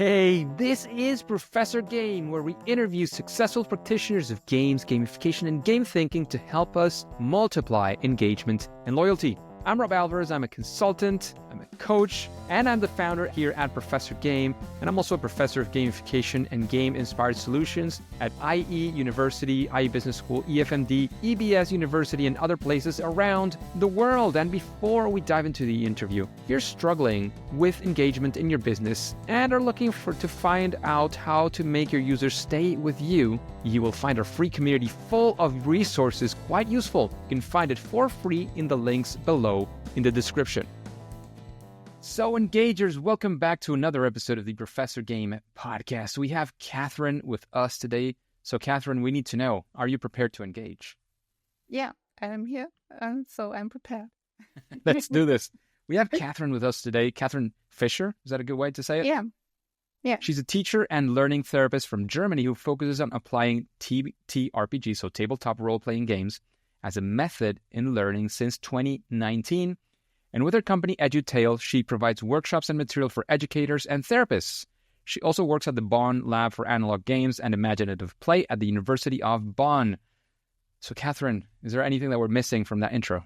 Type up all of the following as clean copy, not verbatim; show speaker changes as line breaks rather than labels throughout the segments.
Hey, this is Professor Game, where we interview successful practitioners of games, gamification, and game thinking to help us multiply engagement and loyalty. I'm Rob Alvarez. I'm a consultant, I'm a coach, and I'm the founder here at Professor Game. And I'm also a professor of gamification and game-inspired solutions at IE University, IE Business School, EFMD, EBS University, and other places around the world. And before we dive into the interview, if you're struggling with engagement in your business and are looking to find out how to make your users stay with you, you will find our free community full of resources quite useful. You can find it for free in the links below in the description. So engagers, welcome back to another episode of the Professor Game podcast. We have Kathrin with us today. So Kathrin, we need to know, are you prepared to engage?
Yeah, I'm here, so I'm prepared.
Let's do this. We have Kathrin with us today. Kathrin Fischer, is that a good way to say it?
Yeah.
She's a teacher and learning therapist from Germany who focuses on applying TTRPGs, so tabletop role-playing games, as a method in learning since 2019. And with her company EduTale, she provides workshops and material for educators and therapists. She also works at the Bonn Lab for Analog Games and Imaginative Play at the University of Bonn. So Kathrin, is there anything that we're missing from that intro?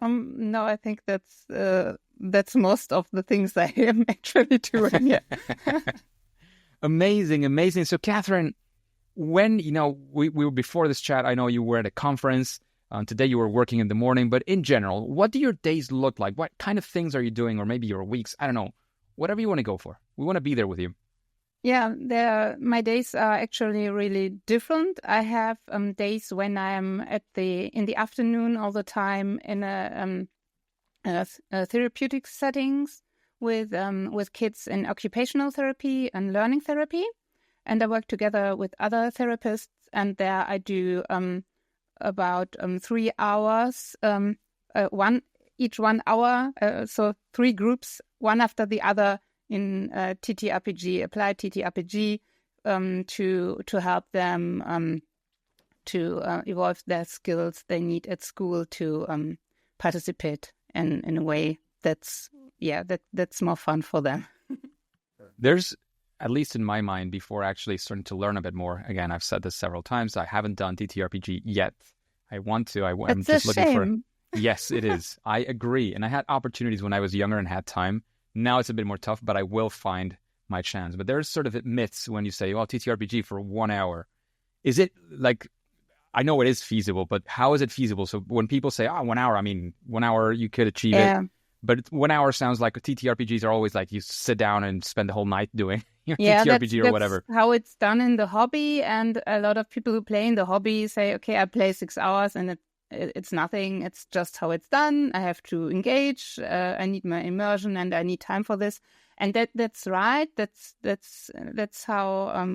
No, I think that's most of the things I am actually doing. Yeah.
Amazing. So Kathrin, when, we were before this chat, I know you were at a conference. Today you were working in the morning, but in general, what do your days look like? What kind of things are you doing? Or maybe your weeks? I don't know. Whatever you want to go for. We want to be there with you.
Yeah, my days are actually really different. I have days when I'm in the afternoon all the time in a therapeutic settings with kids in occupational therapy and learning therapy, and I work together with other therapists. And there I do about 3 hours, each 1 hour, so 3 groups, one after the other, in TTRPG, applied TTRPG, to help them to evolve their skills they need at school to participate in a way that's more fun for them.
There's, at least in my mind, before actually starting to learn a bit more, again, I've said this several times, I haven't done TTRPG yet. I want to. I'm just looking for... Yes, it is. I agree. And I had opportunities when I was younger and had time. Now it's a bit more tough, but I will find my chance. But there's sort of myths when you say, well, TTRPG for 1 hour. Is it like, I know it is feasible, but how is it feasible? So when people say, 1 hour, I mean, 1 hour you could achieve it. But 1 hour sounds like TTRPGs are always like you sit down and spend the whole night doing your TTRPG or whatever.
That's how it's done in the hobby. And a lot of people who play in the hobby say, okay, I play 6 hours and it's nothing. It's just how it's done. I have to engage. I need my immersion and I need time for this. And that's right. That's how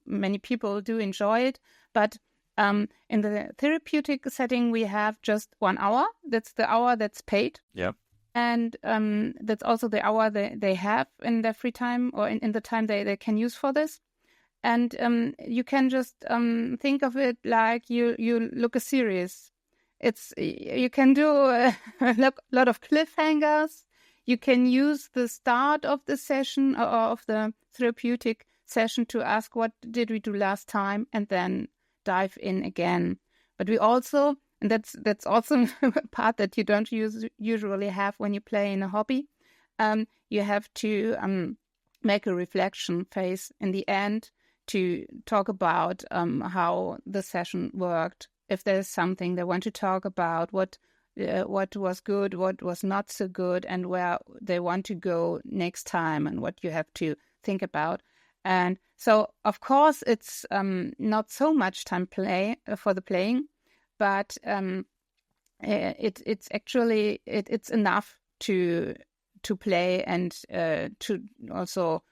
many people do enjoy it. But in the therapeutic setting, we have just 1 hour. That's the hour that's paid.
Yep.
And that's also the hour they have in their free time or in the time they can use for this. And you can just think of it like you look a series. You can do a lot of cliffhangers. You can use the start of the session or of the therapeutic session to ask, what did we do last time? And then dive in again. But we also, and that's also a part that you don't usually have when you play in a hobby, you have to make a reflection phase in the end to talk about how the session worked. If there's something they want to talk about, what was good, what was not so good, and where they want to go next time, and what you have to think about. And so, of course, it's not so much time for the playing, but it's actually it's enough to play and to also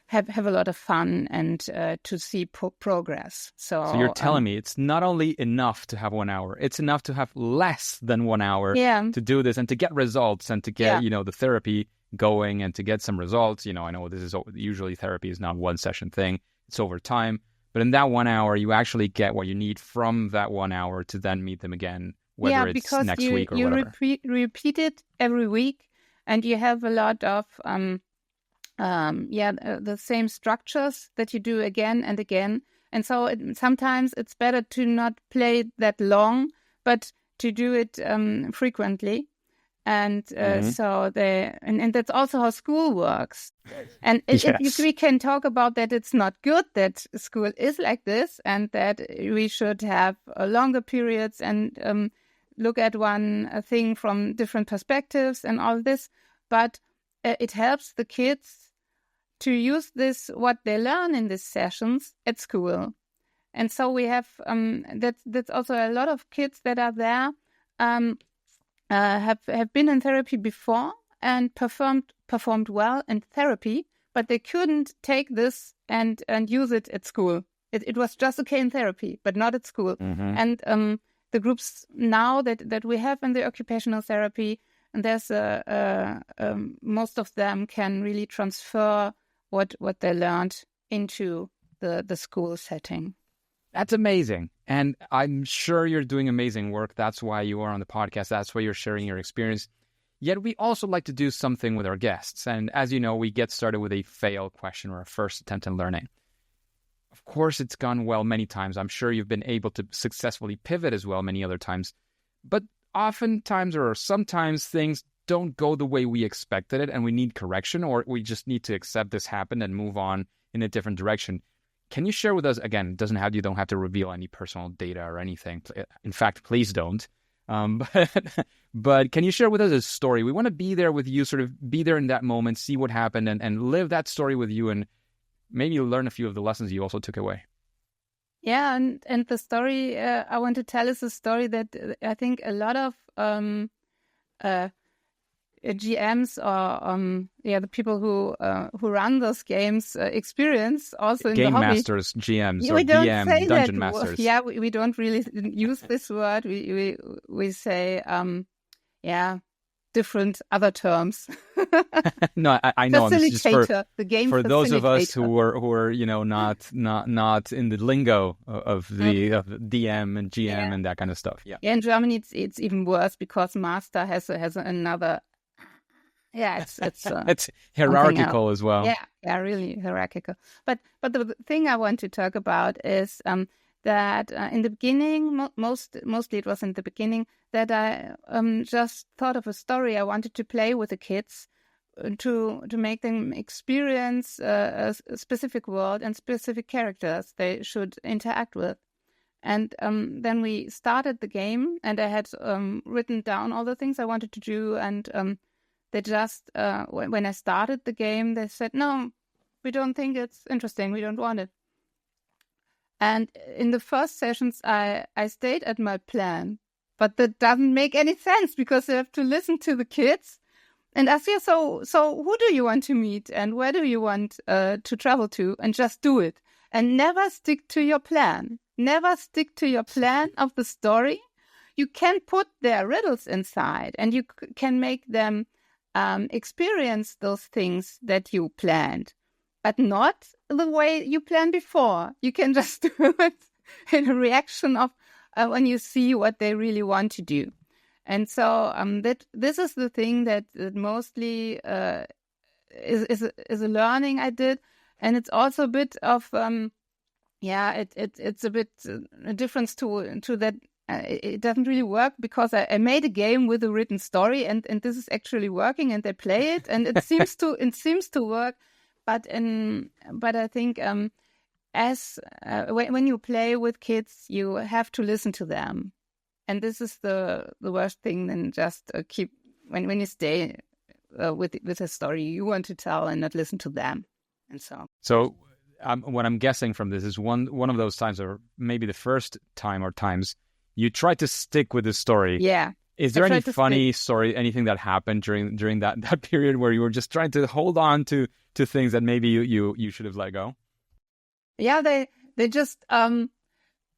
have a lot of fun and to see progress. So
you're telling me it's not only enough to have 1 hour, it's enough to have less than 1 hour to do this and to get results and to get, the therapy going and to get some results. I know this is usually therapy is not one session thing. It's over time. But in that 1 hour, you actually get what you need from that 1 hour to then meet them again, whether it's next week or whatever.
You repeat it every week and you have a lot of the same structures that you do again and again. And so sometimes it's better to not play that long, but to do it frequently. And so and that's also how school works. And we can talk about that it's not good that school is like this, and that we should have longer periods and look at one thing from different perspectives and all this. But it helps the kids to use what they learn in these sessions at school. And so we have that's also a lot of kids that are there have been in therapy before and performed well in therapy, but they couldn't take this and use it at school. It was just okay in therapy, but not at school. And the groups now that we have in the occupational therapy, and there's most of them can really transfer what they learned into the school setting.
That's amazing. And I'm sure you're doing amazing work. That's why you are on the podcast. That's why you're sharing your experience. Yet we also like to do something with our guests. And as you know, we get started with a fail question or a first attempt in learning. Of course, it's gone well many times. I'm sure you've been able to successfully pivot as well many other times. But oftentimes or sometimes things don't go the way we expected it and we need correction, or we just need to accept this happened and move on in a different direction. Can you share with us, again, you don't have to reveal any personal data or anything. In fact, please don't. But can you share with us a story? We want to be there with you, sort of be there in that moment, see what happened and live that story with you and maybe learn a few of the lessons you also took away.
Yeah, and the story I want to tell is a story that I think a lot of GMs or the people who run those games experience also in
game
the hobby.
Masters, GMs, or DM, dungeon masters.
Yeah, we don't really use this word. We say different other terms.
No, I know.
Facilitator,
it's just
the game
for
facilitator.
those of us who are not in the lingo of the of DM and GM and that kind of stuff. Yeah.
In Germany it's even worse because master has another. Yeah,
it's hierarchical as well.
Yeah, really hierarchical. But the thing I want to talk about is that in the beginning, mostly it was in the beginning, that I just thought of a story I wanted to play with the kids to make them experience a specific world and specific characters they should interact with. And then we started the game, and I had written down all the things I wanted to do, and they just, when I started the game, they said, no, we don't think it's interesting. We don't want it. And in the first sessions, I stayed at my plan. But that doesn't make any sense because you have to listen to the kids and ask you, so who do you want to meet and where do you want to travel to? And just do it. And never stick to your plan. Never stick to your plan of the story. You can put their riddles inside and you can make them experience those things that you planned, but not the way you planned before. You can just do it in a reaction of when you see what they really want to do. And so this is the thing that mostly is a learning I did, and it's also a bit of it's a bit a difference to that. It doesn't really work because I made a game with a written story, and this is actually working, and they play it, and it seems to work. But I think when you play with kids, you have to listen to them, and this is the worst thing than just keep when you stay with a story you want to tell and not listen to them, and so.
So what I'm guessing from this is one of those times, or maybe the first time or times, you try to stick with the story.
Yeah.
Is there any funny story, anything that happened during that period where you were just trying to hold on to things that maybe you should have let go?
Yeah, they just you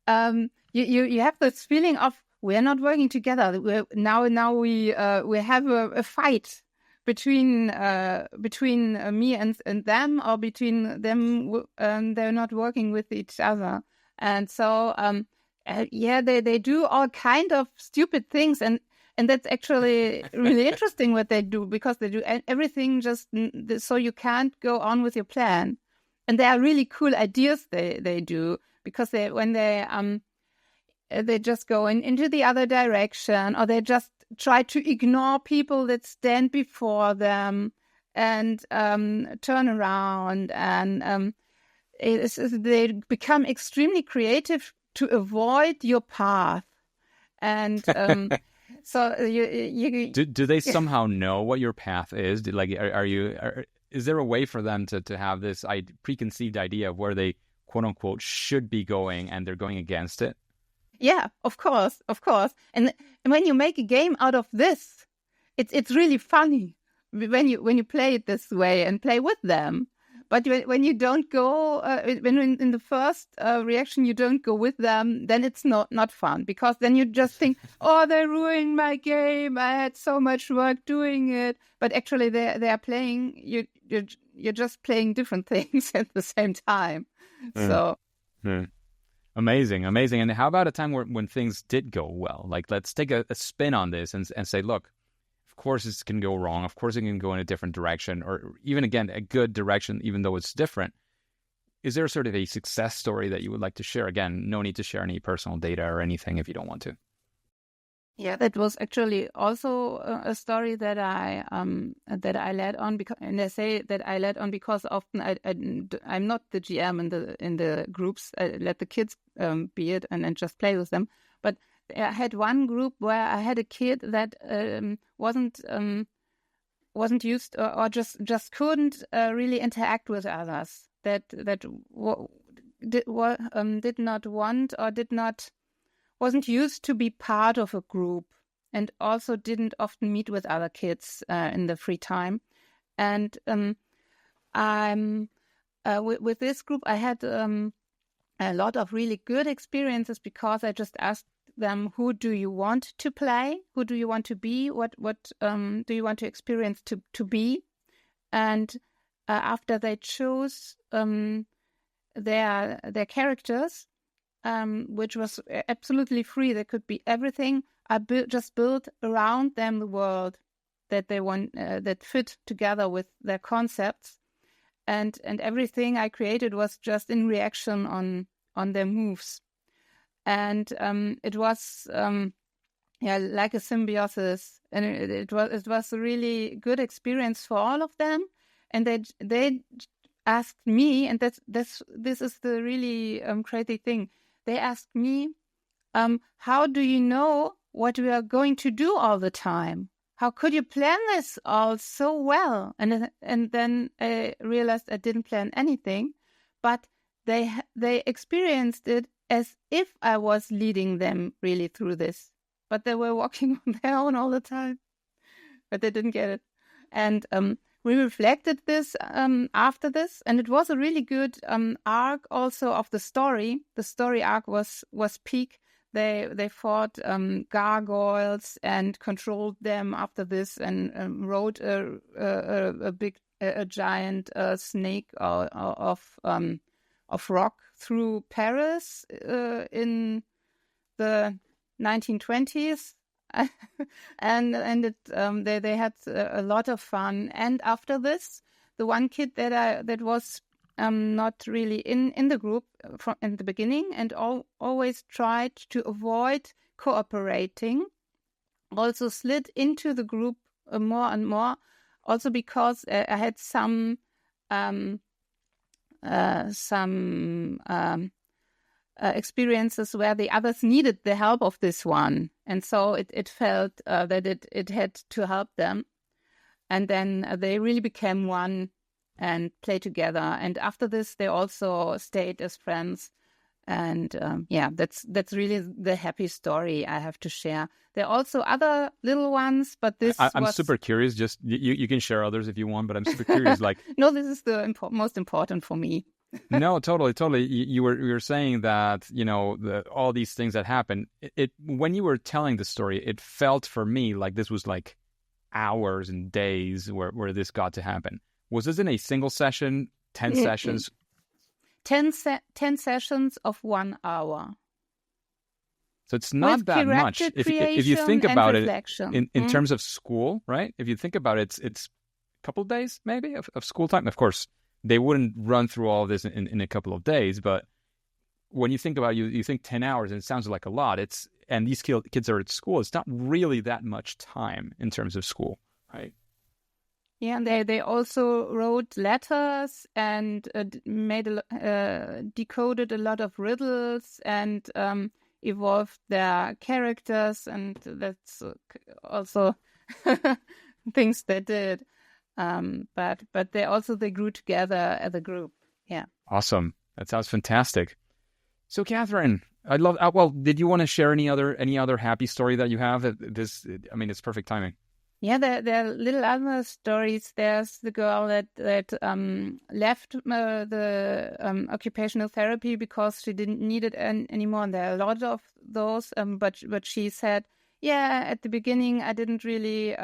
have this feeling of we're not working together. Now we have a fight between me and them, or between them and they're not working with each other, and so. They do all kind of stupid things, and And that's actually really interesting what they do, because they do everything just so you can't go on with your plan. And there are really cool ideas they do, because when they just go into the other direction, or they just try to ignore people that stand before them and turn around, and they become extremely creative to avoid your path. And so you
do they somehow know what your path is? Is there a way for them to have this preconceived idea of where they quote unquote should be going, and they're going against it?
Yeah, of course. And when you make a game out of this, it's really funny when you play it this way and play with them. But when you don't go, when in the first reaction you don't go with them, then it's not fun, because then you just think, oh, they ruined my game. I had so much work doing it. But actually, they are playing. You're just playing different things at the same time. So.
Amazing. And how about a time when things did go well? Like, let's take a spin on this and say, look, of course this can go wrong. Of course it can go in a different direction, or even, again, a good direction, even though it's different. Is there sort of a success story that you would like to share? Again, no need to share any personal data or anything if you don't want to.
Yeah, that was actually also a story that I led on, because, and I say that I led on because often I'm not the GM in the groups. I let the kids be it and just play with them. But I had one group where I had a kid that wasn't used, or just couldn't really interact with others. That did not want, or wasn't used to be part of a group, and also didn't often meet with other kids in the free time. And with this group, I had a lot of really good experiences, because I just asked them, who do you want to play? Who do you want to be? What do you want to experience to be? And after they chose their characters, which was absolutely free. They could be everything. I just built around them the world that they want, that fit together with their concepts, and everything I created was just in reaction on their moves, and it was like a symbiosis, and it was a really good experience for all of them, and they asked me, and this is the really crazy thing. They asked me, how do you know what we are going to do all the time? How could you plan this all so well? And then I realized I didn't plan anything, but they experienced it as if I was leading them really through this. But they were walking on their own all the time, but they didn't get it. And we reflected this after this, and it was a really good arc also of the story. The story arc was peak. They fought gargoyles and controlled them after this, and rode a giant snake of rock through Paris in the 1920s. and they had a lot of fun. And after this, the one kid that was not really in the group from in the beginning, and always tried to avoid cooperating, also slid into the group more and more. Also because I had some experiences where the others needed the help of this one, and so it felt that it had to help them, and then they really became one and played together. And after this, they also stayed as friends. And that's really the happy story I have to share. There are also other little ones, but I'm
super curious. Just you can share others if you want, but I'm super curious. Like,
no, this is the most important for me.
No, totally. You were saying that, all these things that happen. It when you were telling the story, it felt for me like this was like hours and days where this got to happen. Was this in a single session? 10 sessions?
10 sessions of 1 hour.
So it's not
With
that much. If you think about it in terms of school, right? If you think about it, it's a couple of days maybe of school time. Of course, they wouldn't run through all of this in a couple of days, but when you think about it, you think 10 hours and it sounds like a lot. And these kids are at school. It's not really that much time in terms of school, right?
Yeah, and they also wrote letters and decoded a lot of riddles and evolved their characters, and that's also things they did. But they grew together as a group. Yeah.
Awesome. That sounds fantastic. So, Kathrin, I'd love. Well, did you want to share any other happy story that you have? It's perfect timing.
Yeah, there are little other stories. There's the girl that left the occupational therapy because she didn't need it anymore. And there are a lot of those. But she said, yeah, at the beginning I didn't really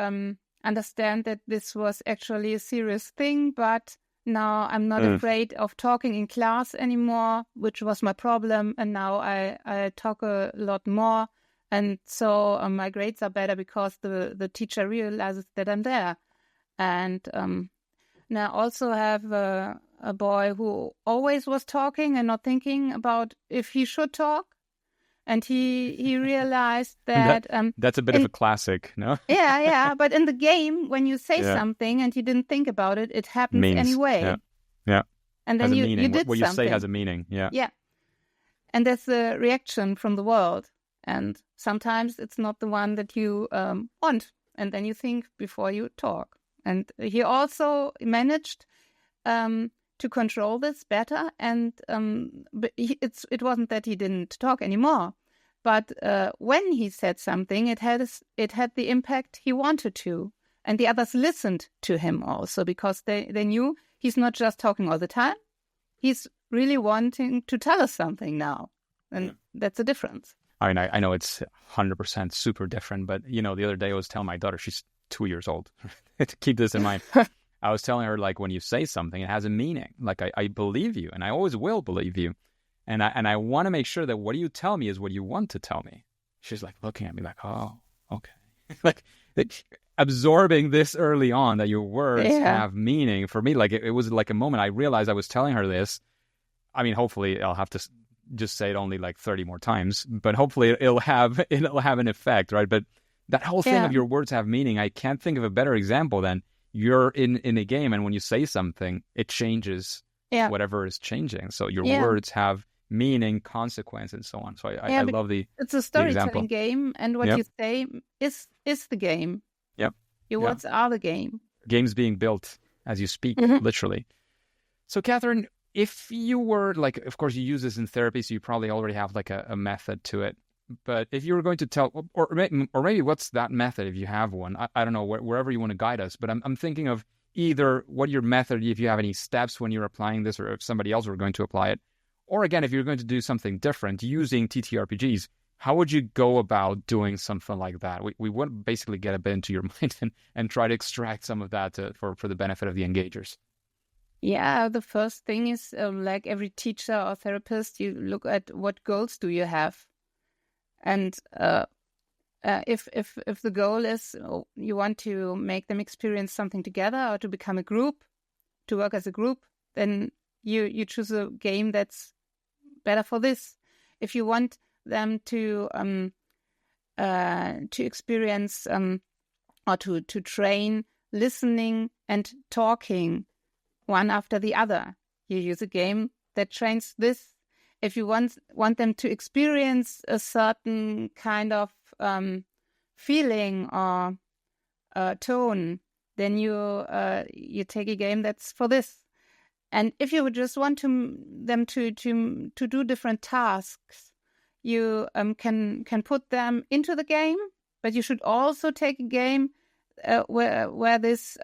understand that this was actually a serious thing, but now I'm not afraid of talking in class anymore, which was my problem. And now I talk a lot more. And so my grades are better because the teacher realizes that I'm there. And now I also have a boy who always was talking and not thinking about if he should talk. And he realized that...
that's a bit of a classic, no?
Yeah. But in the game, when you say something and you didn't think about it, it happens anyway.
Yeah.
And then you did
what
something.
You say has a meaning, yeah.
Yeah. And there's a reaction from the world. And sometimes it's not the one that you want. And then you think before you talk. And he also managed to control this better. And but it wasn't that he didn't talk anymore. But when he said something, it had the impact he wanted to. And the others listened to him also because they knew he's not just talking all the time. He's really wanting to tell us something now. And that's a difference.
I mean, I know it's 100% super different, but, the other day I was telling my daughter, she's 2 years old, to keep this in mind. I was telling her, like, when you say something, it has a meaning. Like, I believe you, and I always will believe you. And I want to make sure that what you tell me is what you want to tell me. She's like looking at me like, oh, okay. Like absorbing this early on that your words have meaning. For me, like it was like a moment I realized I was telling her this. I mean, hopefully I'll have to just say it only like 30 more times, but hopefully it'll have an effect, right? But that whole thing of your words have meaning, I can't think of a better example than you're in a game, and when you say something, it changes whatever is changing. So your words have meaning, consequence, and so on. So I love
it's a storytelling game, and what you say is the game.
Yep.
Your words are the game.
Games being built as you speak, literally. So, Kathrin, if you were like, of course, you use this in therapy, so you probably already have like a method to it. But if you were going to tell, or maybe what's that method if you have one? I don't know, wherever you want to guide us. But I'm thinking of either what your method, if you have any steps when you're applying this, or if somebody else were going to apply it. Or again, if you're going to do something different using TTRPGs, how would you go about doing something like that? We would basically get a bit into your mind and try to extract some of that for the benefit of the engagers.
Yeah, the first thing is like every teacher or therapist, you look at what goals do you have. And if the goal is you want to make them experience something together or to become a group, to work as a group, then you choose a game that's better for this. If you want them to experience or to train listening and talking one after the other, you use a game that trains this. If you want them to experience a certain kind of feeling or tone, then you take a game that's for this. And if you would just want them to do different tasks, you can put them into the game, but you should also take a game where this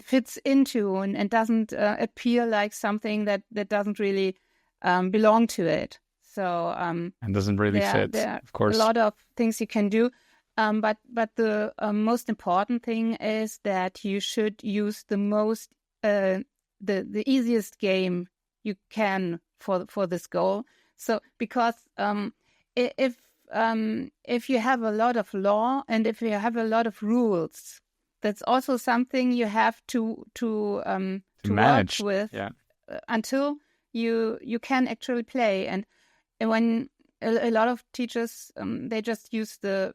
fits into and doesn't appear like something that doesn't really belong to it. So and
doesn't really fit.
There
of course,
a lot of things you can do, but the most important thing is that you should use the most the easiest game you can for this goal. So because if you have a lot of law and if you have a lot of rules, that's also something you have to
manage
work with until you can actually play. And when a lot of teachers they just use the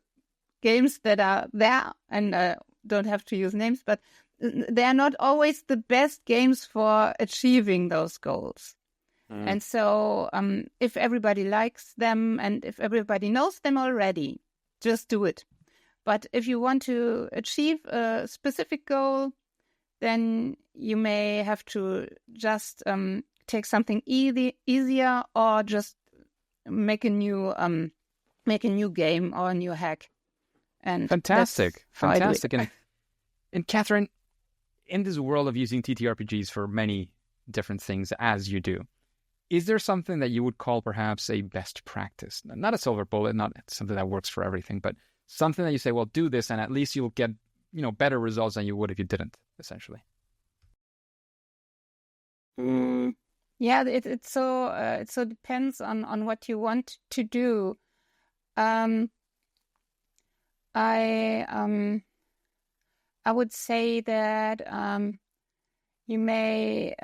games that are there and don't have to use names, but they are not always the best games for achieving those goals. And so if everybody likes them and if everybody knows them already, just do it. But if you want to achieve a specific goal, then you may have to just take something easier or just make a new game or a new hack. And
fantastic. And Kathrin, in this world of using TTRPGs for many different things as you do, is there something that you would call perhaps a best practice? Not a silver bullet, not something that works for everything, but something that you say, well, do this and at least you'll get, better results than you would if you didn't, essentially.
Yeah, it so depends on what you want to do. I would say that you may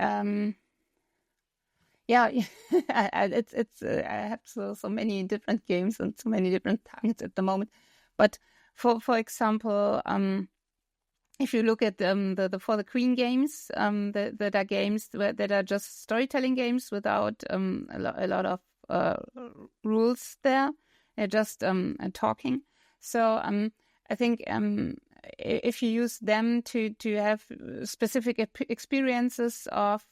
it's I have so many different games and so many different targets at the moment. But for example, if you look at the For the Queen games, that are games that are just storytelling games without a lot of rules there, they're just talking. So I think if you use them to have specific experiences of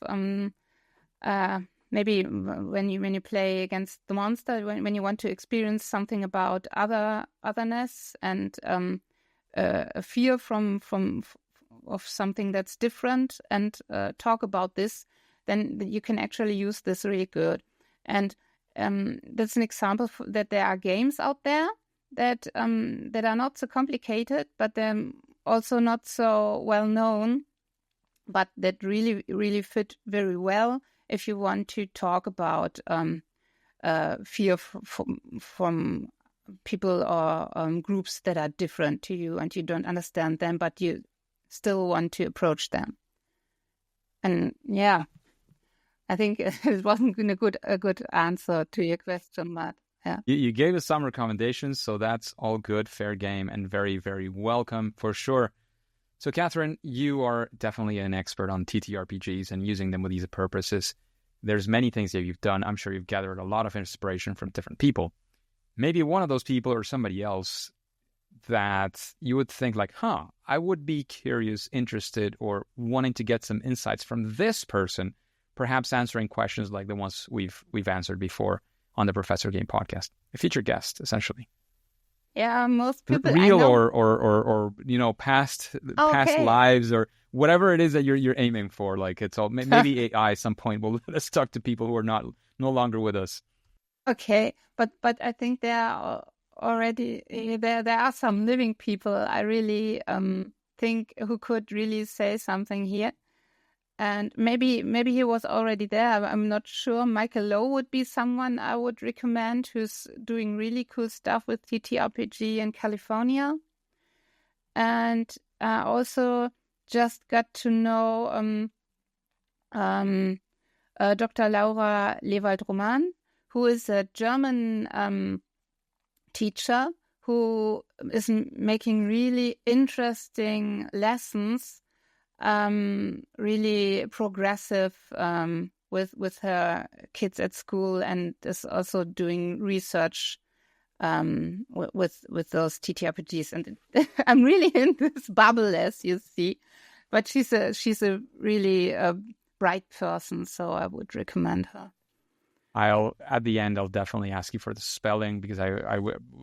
maybe when you play against the monster, when you want to experience something about otherness and a fear of something that's different and talk about this, then you can actually use this really good. And that's an example that there are games out there that are not so complicated, but they're also not so well known, but that really, really fit very well if you want to talk about fear from people or groups that are different to you and you don't understand them, but you still want to approach them. And yeah, I think it wasn't a good answer to your question, but yeah.
You gave us some recommendations, so that's all good, fair game, and very, very welcome for sure. So Kathrin, you are definitely an expert on TTRPGs and using them with these purposes. There's many things that you've done. I'm sure you've gathered a lot of inspiration from different people. Maybe one of those people or somebody else that you would think like, I would be curious, interested, or wanting to get some insights from this person, perhaps answering questions like the ones we've answered before on the Professor Game podcast. A featured guest, essentially.
Yeah, most people
real or past lives or whatever it is that you're aiming for. Like it's all maybe AI at some point will let us talk to people who are no longer with us.
Okay, but I think there are already there are some living people I really think who could really say something here. And maybe he was already there. I'm not sure. Michael Lowe would be someone I would recommend who's doing really cool stuff with TTRPG in California. And I also just got to know Dr. Laura Lewald-Roman, who is a German teacher who is making really interesting lessons, really progressive with her kids at school, and is also doing research with those TTRPGs. And I'm really in this bubble, as you see, but she's a really bright person, so I would recommend her.
At the end, I'll definitely ask you for the spelling because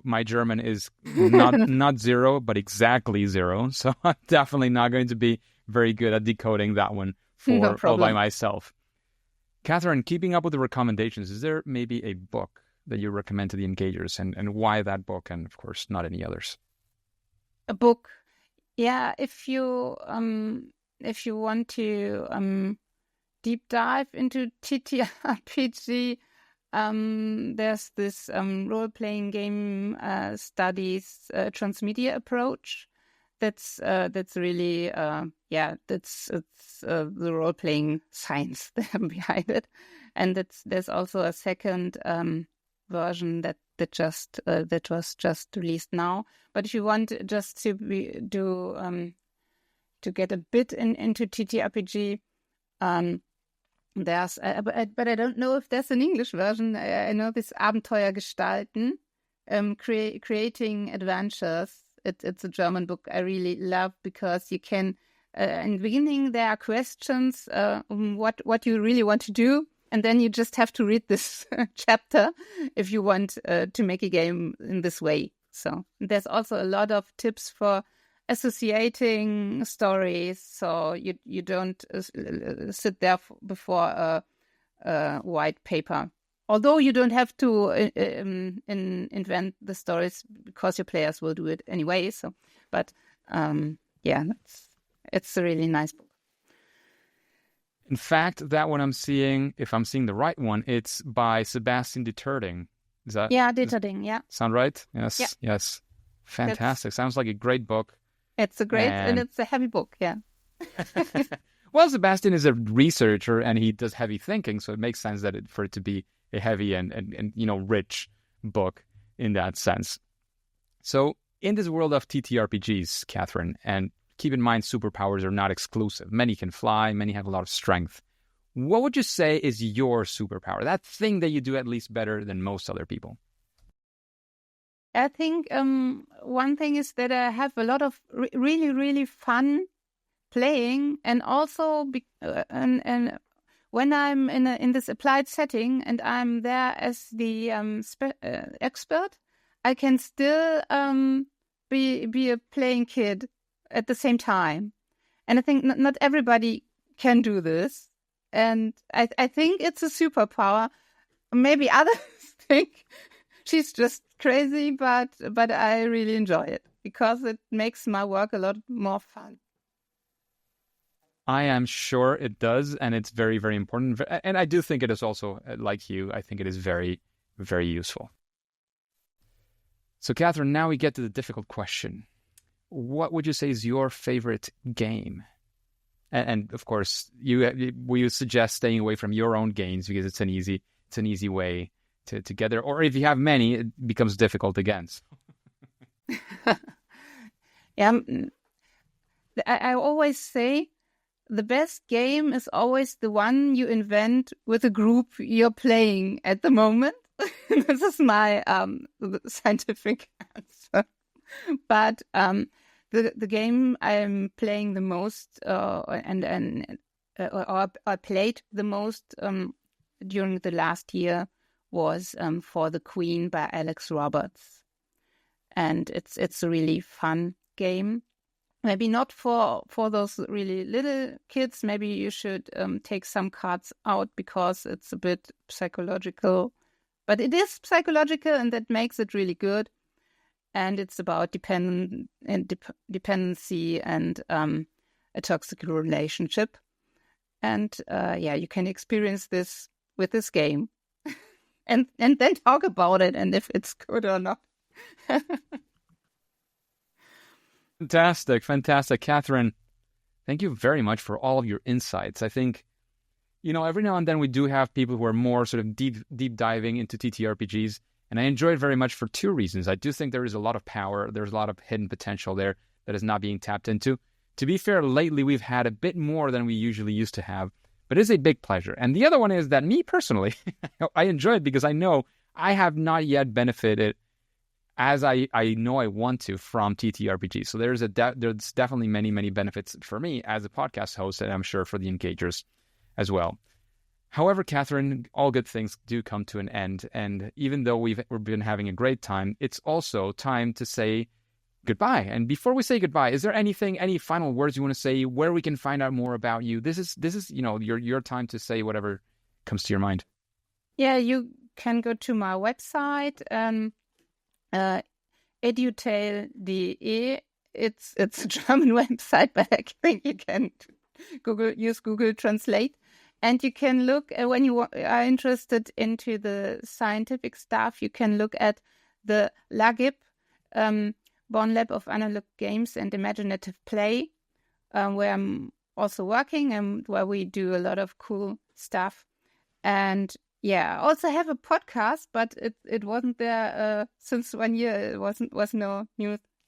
my German is not zero, but exactly zero. So I'm definitely not going to be very good at decoding that one all by myself. Kathrin, keeping up with the recommendations, is there maybe a book that you recommend to the engagers and why that book and, of course, not any others?
A book. Yeah, if you want to deep dive into TTRPG, there's this role-playing game studies transmedia approach. That's really it's the role-playing science behind it, and there's also a second version that was just released now. But if you want just to get a bit into TTRPG, there's but I don't know if there's an English version. I know this Abenteuer gestalten, creating adventures. It's a German book I really love, because you can in the beginning there are questions what you really want to do, and then you just have to read this chapter if you want to make a game in this way. So there's also a lot of tips for associating stories, so you don't sit there before a white paper. Although you don't have to invent the stories, because your players will do it anyway. So, but it's a really nice book.
In fact, that one I'm seeing, if I'm seeing the right one, it's by Sebastian Deterding. Is that?
Yeah, Deterding. Yeah.
Sound right? Yes.
Yeah.
Yes. Fantastic. Sounds like a great book.
It's a great and it's a heavy book. Yeah.
Well, Sebastian is a researcher and he does heavy thinking, so it makes sense that for it to be a heavy and rich book in that sense. So in this world of TTRPGs, Kathrin, and keep in mind superpowers are not exclusive. Many can fly, many have a lot of strength. What would you say is your superpower? That thing that you do at least better than most other people?
I think one thing is that I have a lot of really, really fun playing, and also and when I'm in this applied setting and I'm there as the expert, I can still be a playing kid at the same time. And I think not everybody can do this. And I think it's a superpower. Maybe others think she's just crazy, but I really enjoy it because it makes my work a lot more fun.
I am sure it does, and it's very, very important. And I do think it is also, like you, I think it is very, very useful. So, Kathrin, now we get to the difficult question. What would you say is your favorite game? And of course, we suggest staying away from your own games because it's an easy way to get there. Or if you have many, it becomes difficult again.
Yeah, I always say the best game is always the one you invent with a group you're playing at the moment. This is my scientific answer. But the game I'm playing the most or played the most during the last year was For the Queen by Alex Roberts. And it's a really fun game. Maybe not for those really little kids. Maybe you should take some cards out because it's a bit psychological. But it is psychological, and that makes it really good. And it's about dependency and a toxic relationship. And you can experience this with this game. and then talk about it and if it's good or not.
Fantastic. Kathrin, thank you very much for all of your insights. I think, every now and then we do have people who are more sort of deep diving into TTRPGs, and I enjoy it very much for two reasons. I do think there is a lot of power, there's a lot of hidden potential there that is not being tapped into. To be fair, lately we've had a bit more than we usually used to have, but it's a big pleasure. And the other one is that me personally, I enjoy it because I know I have not yet benefited as I know I want to from TTRPG. So there's definitely many, many benefits for me as a podcast host, and I'm sure for the engagers as well. However, Kathrin, all good things do come to an end. And even though we've been having a great time, it's also time to say goodbye. And before we say goodbye, is there any final words you want to say, where we can find out more about you? This is your time to say whatever comes to your mind.
Yeah, you can go to my website, edutale.de. It's a German website, but I think you can use Google Translate. And you can look, when you are interested into the scientific stuff, you can look at the LAGIP, Bonn Lab of Analog Games and Imaginative Play, where I'm also working and where we do a lot of cool stuff. And yeah, I also have a podcast, but it wasn't there since 1 year. It was no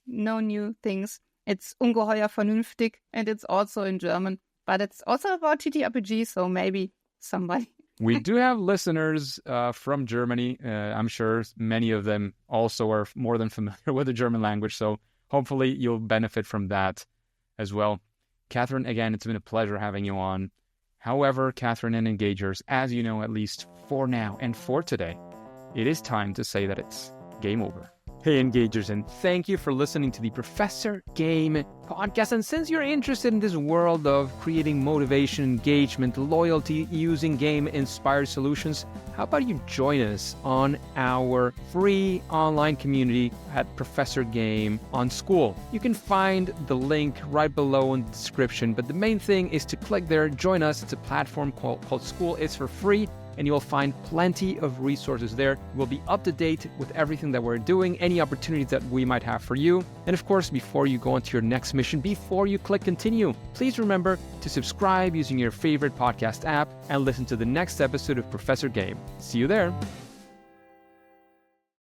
new things. It's Ungeheuer Vernünftig, and it's also in German. But it's also about TTRPG, so maybe somebody.
We do have listeners from Germany. I'm sure many of them also are more than familiar with the German language, so hopefully you'll benefit from that as well. Kathrin, again, it's been a pleasure having you on. However, Kathrin and Engagers, as you know, at least for now and for today, it is time to say that it's game over. Hey Engagers, and thank you for listening to the Professor Game podcast. And since you're interested in this world of creating motivation, engagement, loyalty using game-inspired solutions, how about you join us on our free online community at Professor Game on School. You can find the link right below in the description, but the main thing is to click there, join us. It's a platform called School. It's for free, and you'll find plenty of resources there. We'll be up to date with everything that we're doing, any opportunities that we might have for you. And of course, before you go on to your next mission, before you click continue, please remember to subscribe using your favorite podcast app and listen to the next episode of Professor Game. See you there.